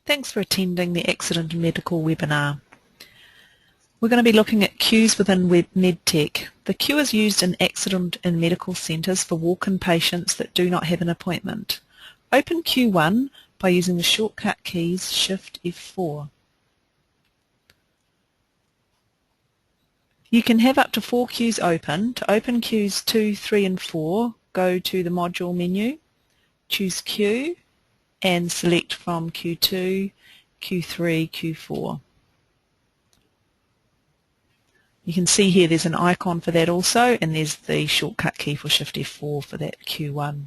Thanks for attending the Accident and Medical webinar. We're going to be looking at queues within MedTech. The queue is used in accident and medical centres for walk-in patients that do not have an appointment. Open queue 1 by using the shortcut keys Shift F4. You can have up to 4 queues open. To open queues 2, 3 and 4, go to the module menu, choose queue and select from Q2, Q3, Q4. You can see here there's an icon for that also, and there's the shortcut key for Shift F4 for that Q1.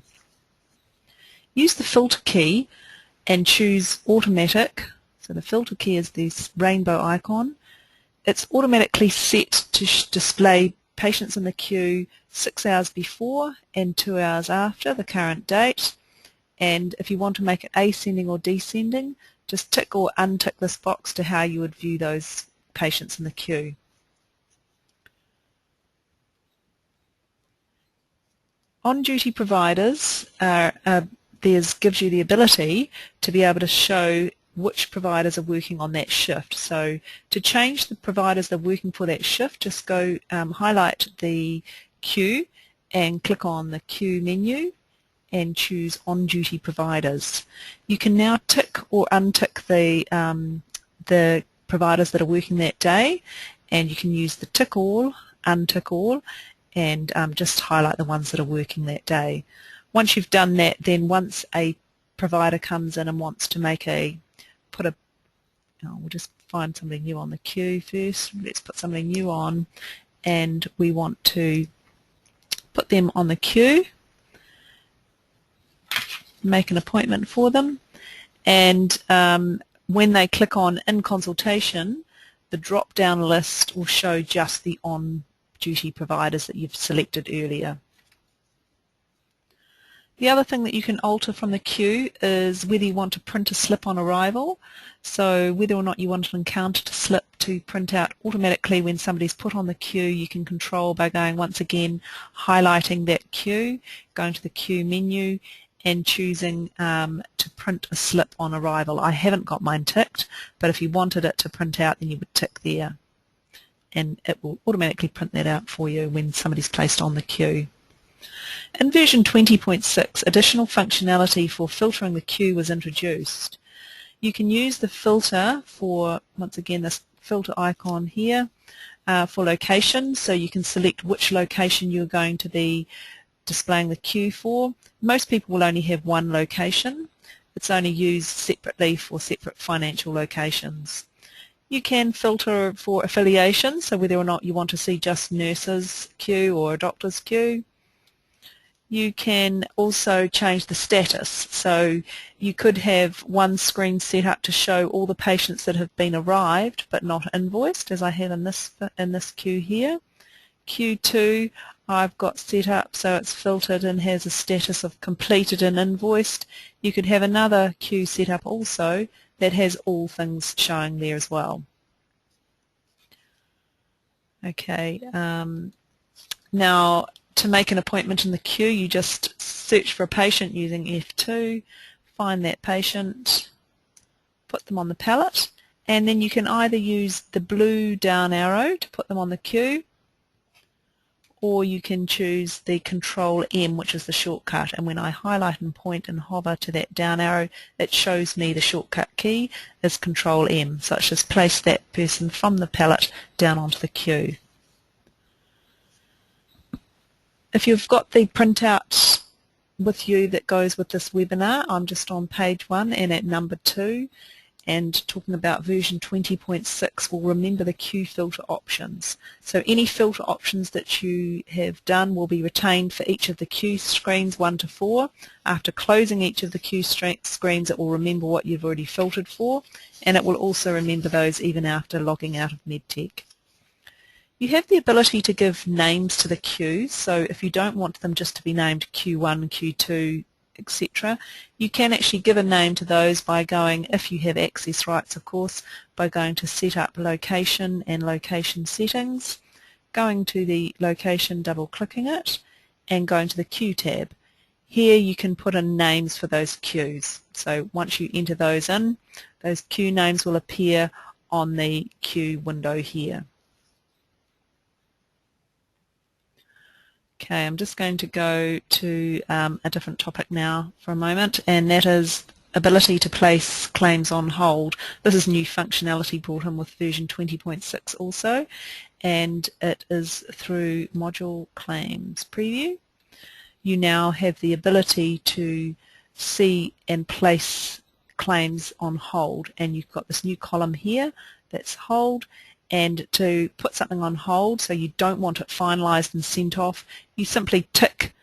Use the filter key and choose automatic. So the filter key is this rainbow icon. It's automatically set to display patients in the queue 6 hours before and 2 hours after the current date. And if you want to make it ascending or descending, just tick or untick this box to how you would view those patients in the queue. On-duty providers gives you the ability to be able to show which providers are working on that shift. So to change the providers that are working for that shift, just go highlight the queue and click on the queue menu and choose on-duty providers. You can now tick or untick the providers that are working that day, and you can use the tick all, untick all, and just highlight the ones that are working that day. Once you've done that, then once a provider comes in and wants to we'll just find somebody new on the queue first. Let's put somebody new on, and we want to put them on the queue, make an appointment for them, and when they click on in consultation, the drop-down list will show just the on-duty providers that you've selected earlier. The other thing that you can alter from the queue is whether you want to print a slip on arrival. So whether or not you want an encounter slip to print out automatically when somebody's put on the queue, you can control by going once again, highlighting that queue, going to the queue menu and choosing to print a slip on arrival. I haven't got mine ticked, but if you wanted it to print out, then you would tick there, and it will automatically print that out for you when somebody's placed on the queue. In version 20.6, additional functionality for filtering the queue was introduced. You can use the filter for, once again, this filter icon here for location, so you can select which location you're going to be displaying the queue for. Most people will only have one location. It's only used separately for separate financial locations. You can filter for affiliation, so whether or not you want to see just nurses' queue or a doctor's queue. You can also change the status, so you could have one screen set up to show all the patients that have been arrived but not invoiced, as I have in this queue here. Q2 I've got set up so it's filtered and has a status of completed and invoiced. You could have another queue set up also that has all things showing there as well. Okay, now to make an appointment in the queue, you just search for a patient using F2, find that patient, put them on the pallet, and then you can either use the blue down arrow to put them on the queue, or you can choose the Control M, which is the shortcut, and when I highlight and point and hover to that down arrow, it shows me the shortcut key is Control M, so it's just place that person from the pallet down onto the queue. If you've got the printout with you that goes with this webinar, I'm just on page 1 and at number 2, and talking about version 20.6 will remember the queue filter options. So any filter options that you have done will be retained for each of the queue screens 1 to 4. After closing each of the queue screens, it will remember what you've already filtered for, and it will also remember those even after logging out of MedTech. You have the ability to give names to the queues, so if you don't want them just to be named Q1, Q2, etc., you can actually give a name to those by going, if you have access rights of course, by going to Set Up Location and Location Settings, going to the location, double clicking it, and going to the Queue tab. Here you can put in names for those queues. So once you enter those in, those queue names will appear on the queue window here. Okay, I'm just going to go to a different topic now for a moment, and that is ability to place claims on hold. This is new functionality brought in with version 20.6 also, and it is through Module Claims Preview. You now have the ability to see and place claims on hold, and you've got this new column here that's hold. And to put something on hold, so you don't want it finalised and sent off, you simply tick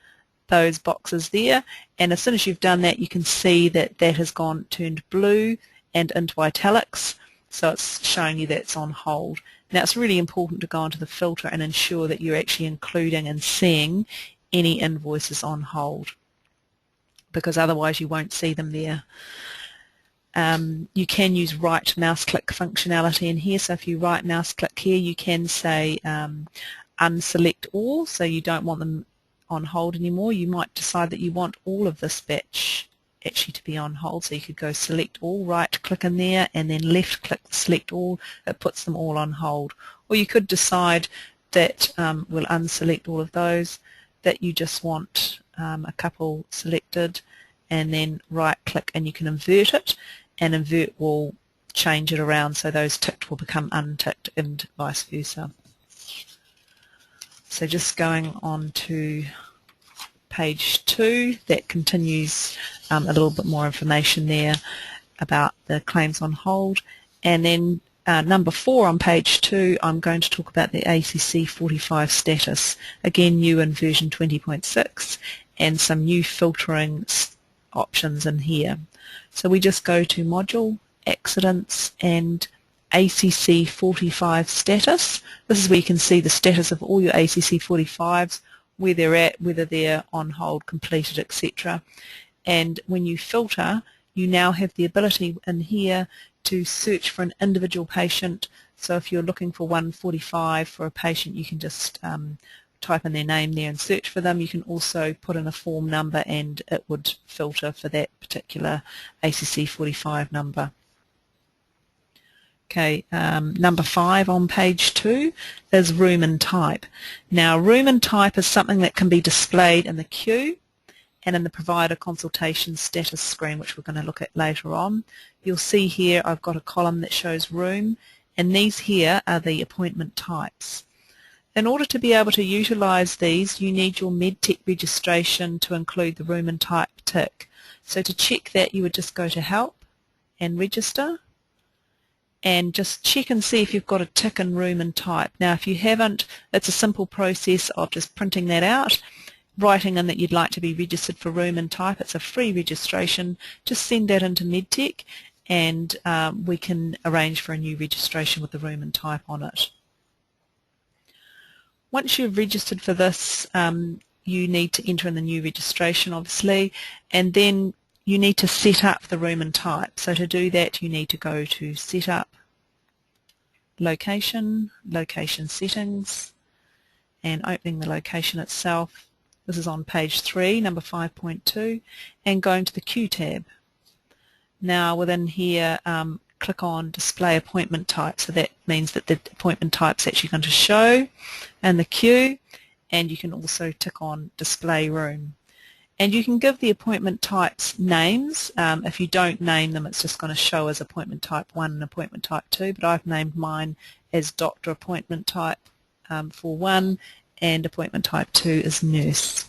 those boxes there, and as soon as you've done that, you can see that that has turned blue and into italics, so it's showing you that it's on hold. Now it's really important to go onto the filter and ensure that you're actually including and seeing any invoices on hold, because otherwise you won't see them there. You can use right mouse click functionality in here, so if you right mouse click here you can say unselect all, so you don't want them on hold anymore. You might decide that you want all of this batch actually to be on hold, so you could go select all, right click in there and then left click select all. It puts them all on hold. Or you could decide that we'll unselect all of those, that you just want a couple selected, and then right click and you can invert it, and invert will change it around so those ticked will become unticked and vice versa. So just going on to page 2, that continues a little bit more information there about the claims on hold. And then number 4 on page 2, I'm going to talk about the ACC 45 status, again new in version 20.6, and some new filtering options in here. So we just go to Module, Accidents, and ACC 45 status. This is where you can see the status of all your ACC 45s, where they're at, whether they're on hold, completed, etc. And when you filter, you now have the ability in here to search for an individual patient. So if you're looking for 145 for a patient, you can just type in their name there and search for them. You can also put in a form number and it would filter for that particular ACC 45 number. Okay, number 5 on page 2 is room and type. Now room and type is something that can be displayed in the queue and in the provider consultation status screen, which we're going to look at later on. You'll see here I've got a column that shows room, and these here are the appointment types. In order to be able to utilize these, you need your MedTech registration to include the room and type tick. So to check that, you would just go to Help and Register, and just check and see if you've got a tick in room and type. Now if you haven't, it's a simple process of just printing that out, writing in that you'd like to be registered for room and type. It's a free registration. Just send that into MedTech and we can arrange for a new registration with the room and type on it. Once you've registered for this, you need to enter in the new registration obviously, and then you need to set up the room and type. So to do that you need to go to Setup, Location, Location Settings, and opening the location itself. This is on page 3, number 5.2, and going to the Queue tab. Now within here, click on Display Appointment Type, so that means that the appointment type is actually going to show in the queue, and you can also tick on Display Room. And you can give the appointment types names. If you don't name them, it's just going to show as appointment type 1 and appointment type 2, but I've named mine as doctor appointment type for 1, and appointment type 2 is nurse.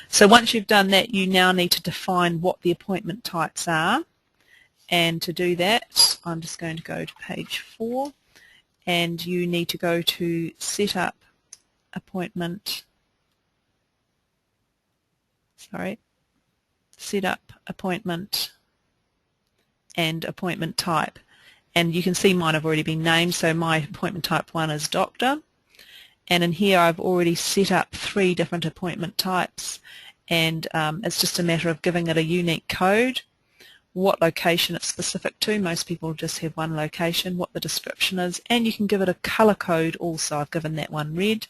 So once you've done that, you now need to define what the appointment types are, and to do that I'm just going to go to page 4, and you need to go to Set Up Appointment, Set Up Appointment and Appointment Type. And you can see mine have already been named, so my appointment type 1 is doctor. And in here I've already set up 3 different appointment types, and it's just a matter of giving it a unique code, what location it's specific to. Most people just have one location, what the description is, and you can give it a color code also. I've given that one red.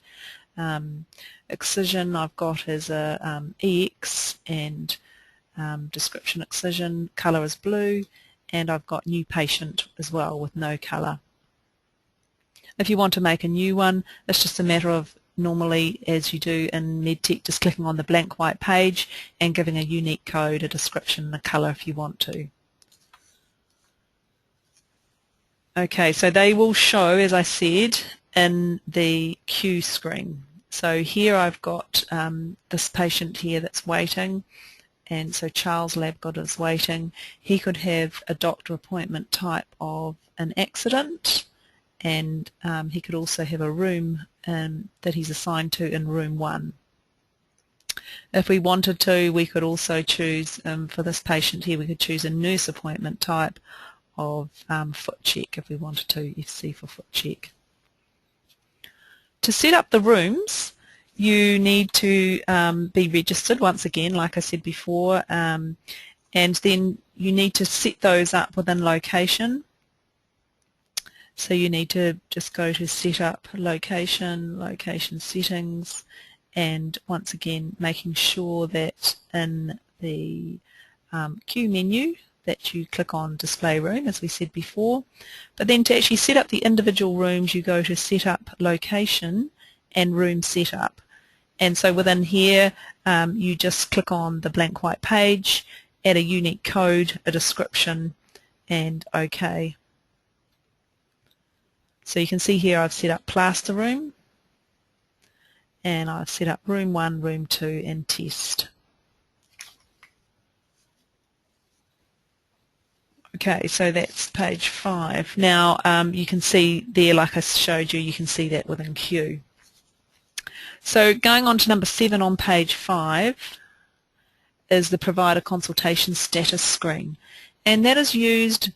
Excision I've got as a EX and description excision, colour is blue, and I've got new patient as well with no colour. If you want to make a new one, it's just a matter of, normally as you do in MedTech, just clicking on the blank white page and giving a unique code, a description, and a colour if you want to. Okay, so they will show, as I said, in the queue screen. So here I've got this patient here that's waiting, and so Charles Labgod is waiting. He could have a doctor appointment type of an accident, and he could also have a room that he's assigned to in room 1. If we wanted to, we could also choose, for this patient here, we could choose a nurse appointment type of foot check if we wanted to, FC for foot check. To set up the rooms, you need to be registered once again, like I said before, and then you need to set those up within location. So you need to just go to Setup, Location, Location Settings, and once again making sure that in the queue menu that you click on Display Room, as we said before. But then to actually set up the individual rooms, you go to Setup, Location, and Room Setup. And so within here, you just click on the blank white page, add a unique code, a description, and OK. So you can see here I've set up plaster room, and I've set up room 1, room 2, and test. Okay, so that's page 5. Now you can see there, like I showed you, you can see that within queue. So going on to number 7 on page 5 is the provider consultation status screen, and that is used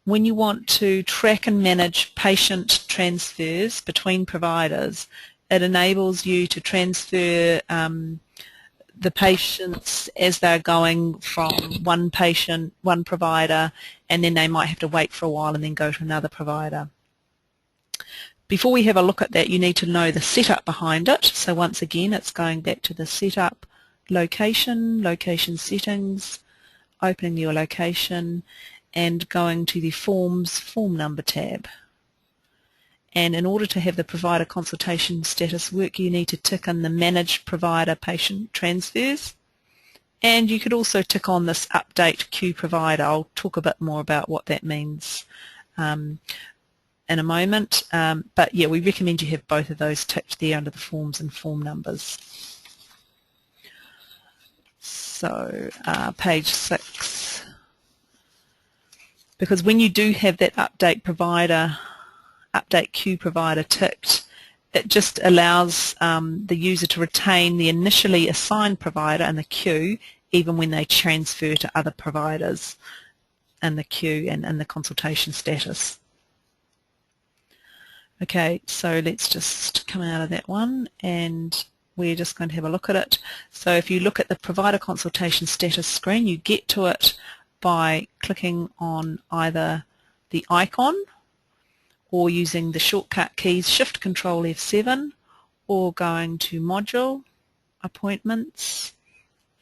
when you want to track and manage patient transfers between providers. It enables you to transfer the patients as they're going from one patient, one provider, and then they might have to wait for a while and then go to another provider. Before we have a look at that, you need to know the setup behind it. So once again, it's going back to the setup, location, location settings, opening your location, and going to the Forms Form Number tab. And in order to have the provider consultation status work, you need to tick on the Manage Provider Patient Transfers. And you could also tick on this Update Queue Provider. I'll talk a bit more about what that means in a moment. But yeah, we recommend you have both of those ticked there under the forms and form numbers. So page 6. Because when you do have that update queue provider ticked, it just allows the user to retain the initially assigned provider in the queue even when they transfer to other providers in the queue and in the consultation status. Okay, so let's just come out of that one and we're just going to have a look at it. So if you look at the provider consultation status screen, you get to it by clicking on either the icon or using the shortcut keys Shift Control F7, or going to Module, Appointments,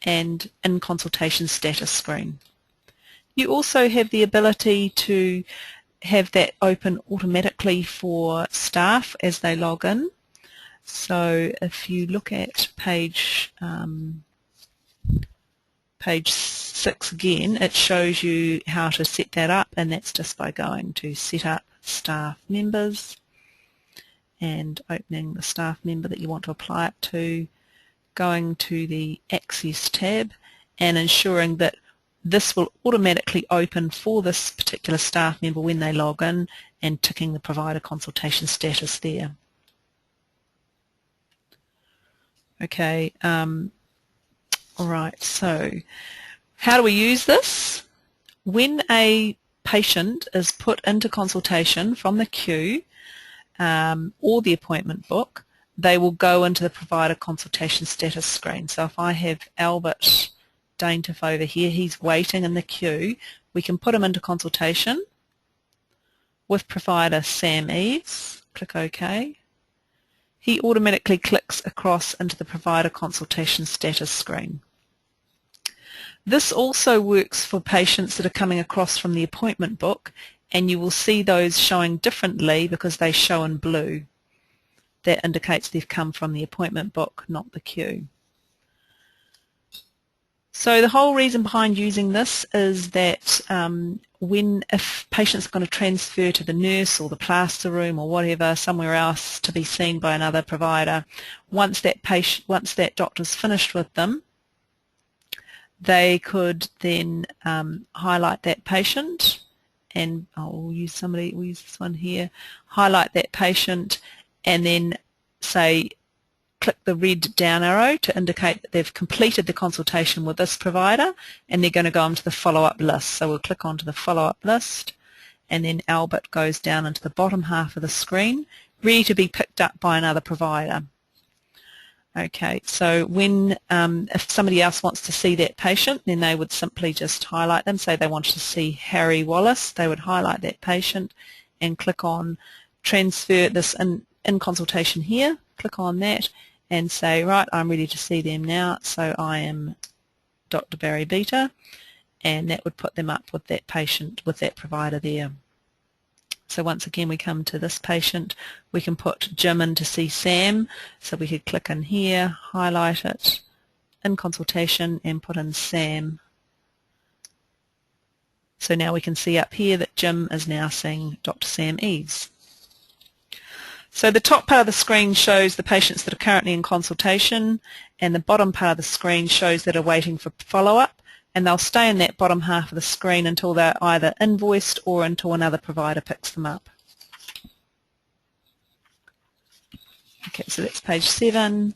and in Consultation Status screen. You also have the ability to have that open automatically for staff as they log in. So if you look at page 6 again, it shows you how to set that up, and that's just by going to Set Up Staff Members and opening the staff member that you want to apply it to, going to the Access tab and ensuring that this will automatically open for this particular staff member when they log in, and ticking the provider consultation status there. Okay, alright, so how do we use this? When a patient is put into consultation from the queue or the appointment book, they will go into the provider consultation status screen. So if I have Albert Daintiff over here, he's waiting in the queue, we can put him into consultation with provider Sam Eves, click OK. he automatically clicks across into the provider consultation status screen. This also works for patients that are coming across from the appointment book, and you will see those showing differently because they show in blue. That indicates they've come from the appointment book, not the queue. So the whole reason behind using this is that if patients are going to transfer to the nurse or the plaster room or whatever, somewhere else to be seen by another provider, once that doctor's finished with them, they could then highlight that patient, and we'll use this one here, highlight that patient, and then say click the red down arrow to indicate that they've completed the consultation with this provider, and they're going to go onto the follow-up list. So we'll click onto the follow-up list, and then Albert goes down into the bottom half of the screen, ready to be picked up by another provider. Okay, so when if somebody else wants to see that patient, then they would simply just highlight them. Say they wanted to see Harry Wallace, they would highlight that patient and click on transfer this in consultation here, click on that and say, right, I'm ready to see them now, so I am Dr. Barry Beta, and that would put them up with that patient, with that provider there. So once again we come to this patient, we can put Jim in to see Sam, so we could click in here, highlight it, in consultation, and put in Sam. So now we can see up here that Jim is now seeing Dr. Sam Eves. So the top part of the screen shows the patients that are currently in consultation, and the bottom part of the screen shows that are waiting for follow-up, and they'll stay in that bottom half of the screen until they're either invoiced or until another provider picks them up. Okay, so that's page 7,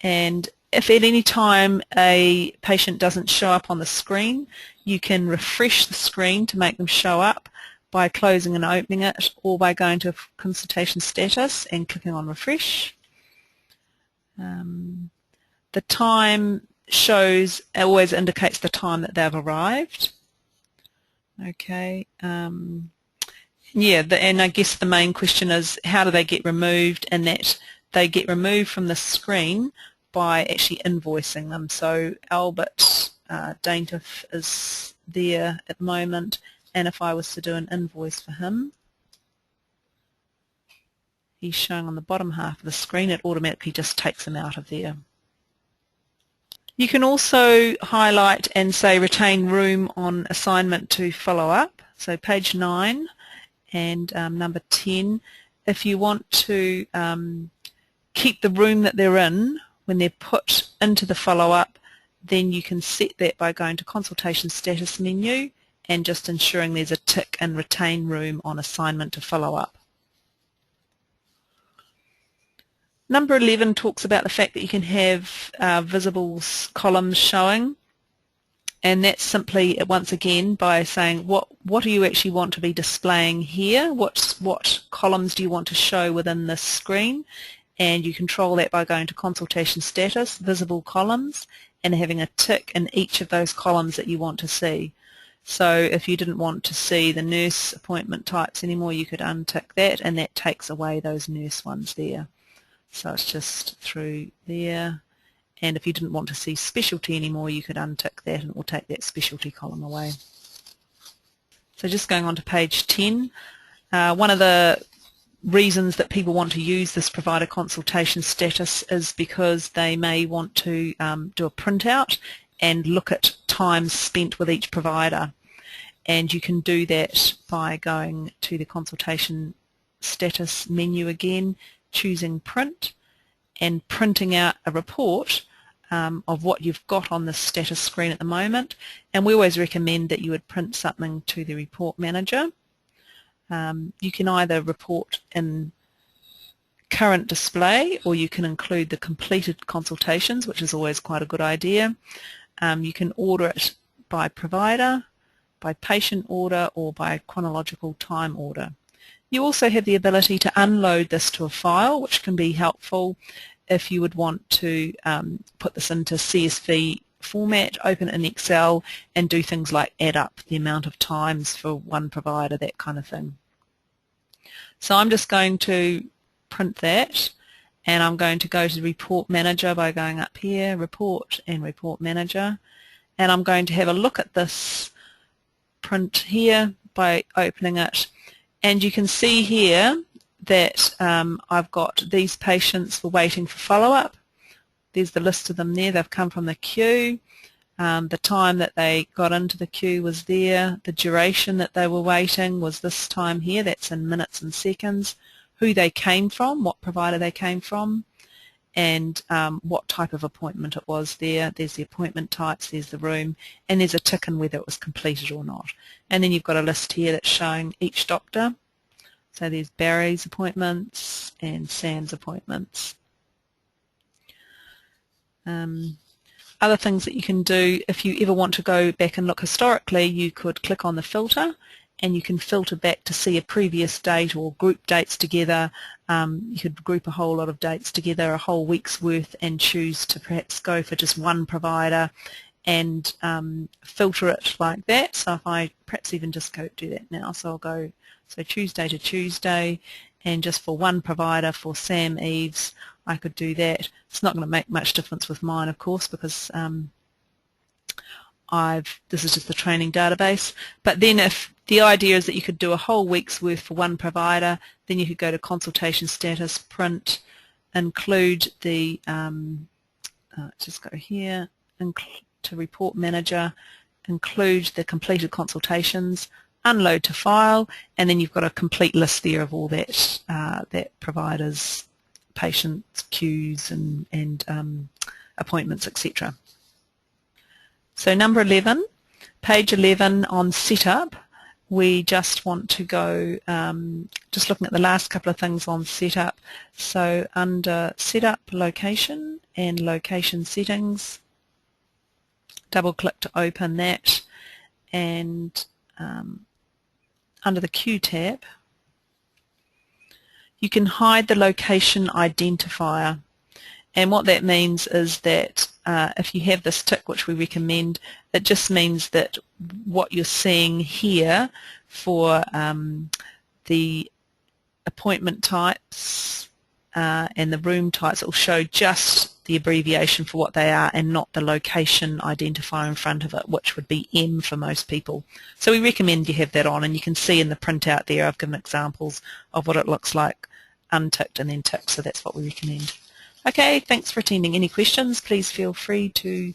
and if at any time a patient doesn't show up on the screen, you can refresh the screen to make them show up by closing and opening it, or by going to Consultation Status and clicking on Refresh. The time always indicates the time that they've arrived. Okay. Yeah, and I guess the main question is how do they get removed, and that they get removed from the screen by actually invoicing them. So Albert Daintiff is there at the moment, and if I was to do an invoice for him, he's showing on the bottom half of the screen. It automatically just takes him out of there. You can also highlight and say retain room on assignment to follow up. So page 9 and number 10, if you want to keep the room that they're in when they're put into the follow-up, then you can set that by going to Consultation Status menu and just ensuring there's a tick and retain room on assignment to follow up. Number 11 talks about the fact that you can have visible columns showing, and that's simply, once again, by saying what do you actually want to be displaying here, what columns do you want to show within this screen, and you control that by going to Consultation Status, Visible Columns, and having a tick in each of those columns that you want to see. So if you didn't want to see the nurse appointment types anymore, you could untick that, and that takes away those nurse ones there. So it's just through there. And if you didn't want to see specialty anymore, you could untick that and it will take that specialty column away. So just going on to page 10, one of the reasons that people want to use this provider consultation status is because they may want to do a printout and look at time spent with each provider. And you can do that by going to the consultation status menu again, choosing print, and printing out a report of what you've got on the status screen at the moment. And we always recommend that you would print something to the report manager. You can either report in current display, or you can include the completed consultations, which is always quite a good idea. You can order it by provider, by patient order, or by chronological time order. You also have the ability to unload this to a file, which can be helpful if you would want to put this into CSV format, open it in Excel, and do things like add up the amount of times for one provider, that kind of thing. So I'm just going to print that, and I'm going to go to the Report Manager by going up here, Report and Report Manager, and I'm going to have a look at this print here by opening it, and you can see here that I've got these patients were waiting for follow-up. There's the list of them there. They've come from the queue. The time that they got into the queue was there. The duration that they were waiting was this time here. That's in minutes and seconds. Who they came from, what provider they came from, and what type of appointment it was there. There's the appointment types, there's the room, and there's a tick in whether it was completed or not. And then you've got a list here that's showing each doctor. So there's Barry's appointments and Sam's appointments. Other things that you can do, if you ever want to go back and look historically, you could click on the filter and you can filter back to see a previous date or group dates together. You could group a whole lot of dates together, a whole week's worth, and choose to perhaps go for just one provider and filter it like that. So if I perhaps even just go do that now, so I'll go Tuesday to Tuesday, and just for one provider, for Sam Eves, I could do that. It's not going to make much difference with mine, of course, because this is just the training database. But then if the idea is that you could do a whole week's worth for one provider, then you could go to Consultation Status, Print, include the, just go here, to Report Manager, include the completed consultations, unload to file, and then you've got a complete list there of all that, that providers, patients, queues, and appointments, etc. So number 11, page 11 on setup, we just want to go, just looking at the last couple of things on setup. So under setup, location and location settings, double click to open that, and under the queue tab, you can hide the location identifier. And what that means is that if you have this tick, which we recommend, it just means that what you're seeing here for the appointment types and the room types, it will show just the abbreviation for what they are and not the location identifier in front of it, which would be M for most people. So we recommend you have that on, and you can see in the printout there I've given examples of what it looks like unticked and then ticked, so that's what we recommend. Okay, thanks for attending. Any questions, please feel free to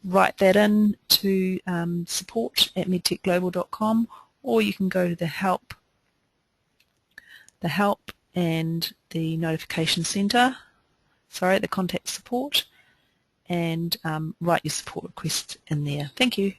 write that in to support@medtechglobal.com, or you can go to the help and the notification centre, the contact support, and write your support request in there. Thank you.